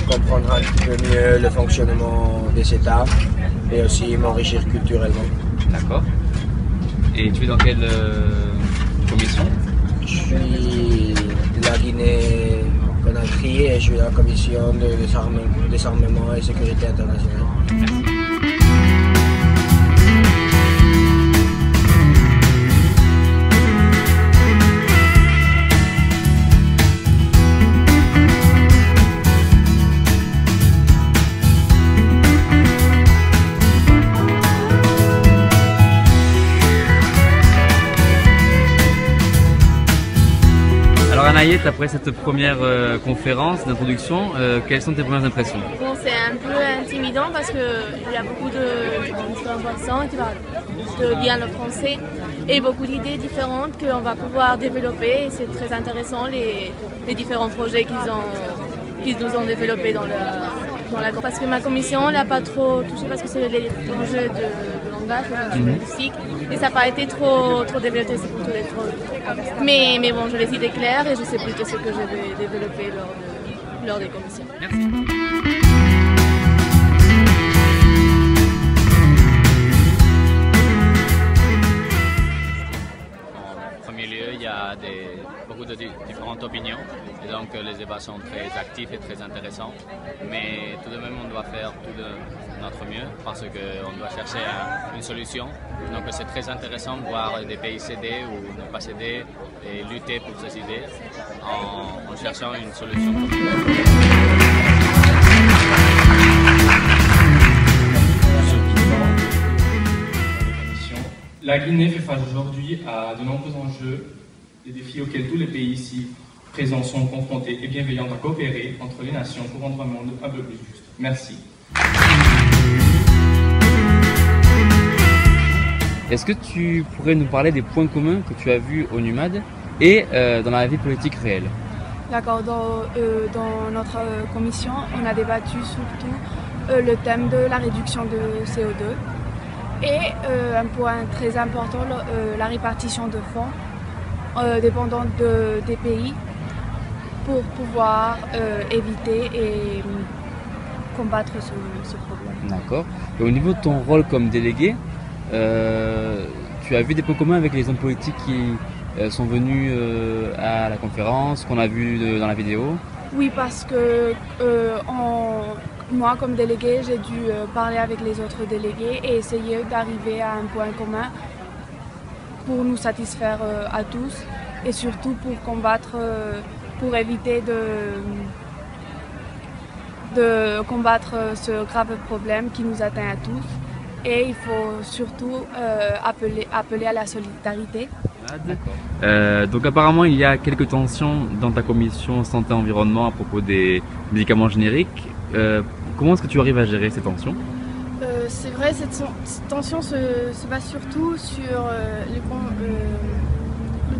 comprendre un petit peu mieux le fonctionnement des États et aussi m'enrichir culturellement. D'accord. Et tu es dans quelle commission? Je suis de la Guinée-Conakry et je suis dans la commission de désarmement et sécurité internationale. Alors Anaïet, après cette première conférence d'introduction, quelles sont tes premières impressions? Bon, c'est un peu intimidant parce qu'il y a beaucoup d'informations qui parlent bien le français et beaucoup d'idées différentes qu'on va pouvoir développer. Et c'est très intéressant les différents projets qu'ils nous ont développés dans la parce que ma commission l'a pas trop touché parce que c'est les enjeux de langage, de linguistique, et ça n'a pas été trop développé, c'est plutôt mais bon, j'ai les idées claires et je sais plutôt ce que je vais développer lors des commissions. Merci. En premier lieu, il y a beaucoup de différentes opinions et donc les débats sont très actifs et très intéressants. Mais tout de même, on doit faire tout de notre mieux parce qu'on doit chercher une solution. Donc c'est très intéressant de voir des pays céder ou ne pas céder et lutter pour ces idées en cherchant une solution. La Guinée fait face aujourd'hui à de nombreux enjeux, des défis auxquels tous les pays ici présents sont confrontés et bienveillants à coopérer entre les nations pour rendre un monde un peu plus juste. Merci. Est-ce que tu pourrais nous parler des points communs que tu as vus au NUMAD et dans la vie politique réelle? D'accord, dans notre commission, on a débattu surtout le thème de la réduction de CO2 et un point très important, la répartition de fonds dépendant des pays pour pouvoir éviter et combattre ce problème. D'accord. Et au niveau de ton rôle comme délégué, tu as vu des points communs avec les hommes politiques qui sont venus à la conférence, qu'on a vu dans la vidéo? Oui, parce que moi, comme délégué, j'ai dû parler avec les autres délégués et essayer d'arriver à un point commun pour nous satisfaire à tous et surtout pour combattre, pour éviter de combattre ce grave problème qui nous atteint à tous. Et il faut surtout appeler à la solidarité. Ah, d'accord. Donc apparemment il y a quelques tensions dans ta commission santé-environnement à propos des médicaments génériques. Comment est-ce que tu arrives à gérer ces tensions? C'est vrai, cette tension se base surtout sur le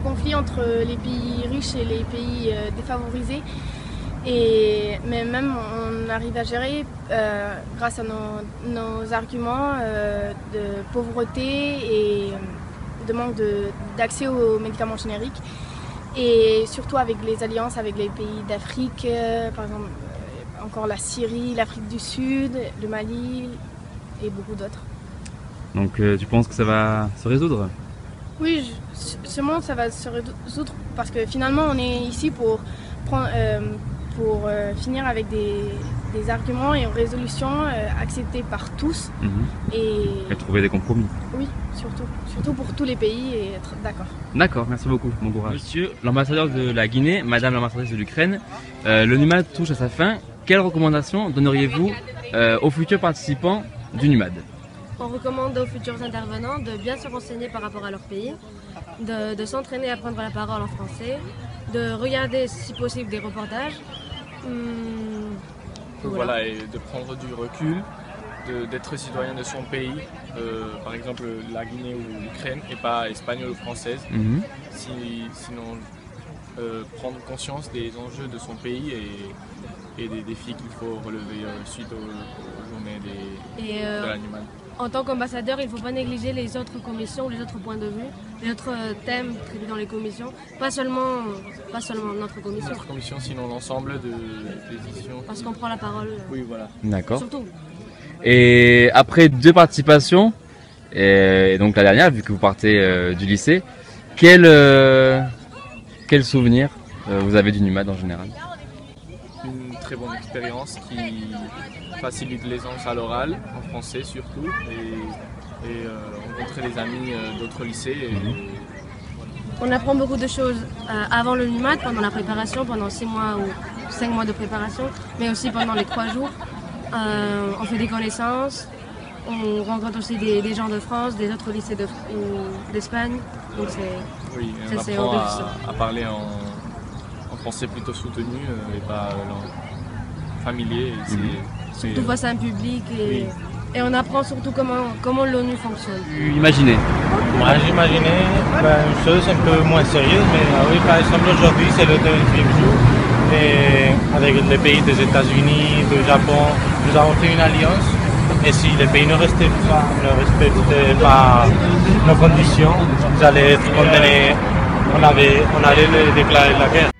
conflit entre les pays riches et les pays défavorisés. Mais même on arrive à gérer grâce à nos arguments de pauvreté et de manque d'accès aux médicaments génériques et surtout avec les alliances avec les pays d'Afrique, par exemple encore la Syrie, l'Afrique du Sud, le Mali et beaucoup d'autres. Donc tu penses que ça va se résoudre? Oui, sûrement ça va se résoudre parce que finalement on est ici pour finir avec des arguments et une résolution acceptée par tous et trouver des compromis. Oui, surtout pour tous les pays et être d'accord. D'accord, merci beaucoup, bon courage. Monsieur l'ambassadeur de la Guinée, madame l'ambassadrice de l'Ukraine, le NUMAD touche à sa fin. Quelles recommandations donneriez-vous aux futurs participants du NUMAD? On recommande aux futurs intervenants de bien se renseigner par rapport à leur pays, de s'entraîner à prendre la parole en français, de regarder si possible des reportages. Voilà, et de prendre du recul, d'être citoyen de son pays, par exemple la Guinée ou l'Ukraine, et pas espagnole ou française. Sinon, prendre conscience des enjeux de son pays et des défis qu'il faut relever suite aux journées de l'animal. En tant qu'ambassadeur, il ne faut pas négliger les autres commissions, les autres points de vue, les autres thèmes traités dans les commissions, pas seulement notre commission. Notre commission, sinon l'ensemble des décisions. Parce qu'on prend la parole. Oui, voilà. D'accord. Surtout. Et après 2 participations, et donc la dernière, vu que vous partez du lycée, quel souvenir vous avez du NUMAD en général? Une très bonne expérience qui facilite l'aisance à l'oral, en français surtout, et rencontrer des amis d'autres lycées. On apprend beaucoup de choses avant le NUMAD, pendant la préparation, pendant 6 mois ou 5 mois de préparation, mais aussi pendant les 3 jours. On fait des connaissances, on rencontre aussi des gens de France, des autres lycées d'Espagne. Donc oui, on apprend à parler en français plutôt soutenu et pas familier. Surtout face à un public et on apprend surtout comment l'ONU fonctionne. Imaginez. Moi j'imaginais une chose un peu moins sérieuse, mais oui, par exemple aujourd'hui c'est le 2e jour et avec les pays des États-Unis, du Japon, nous avons fait une alliance et si les pays ne respectaient pas nos conditions, ils allaient être condamnés, on allait déclarer la guerre.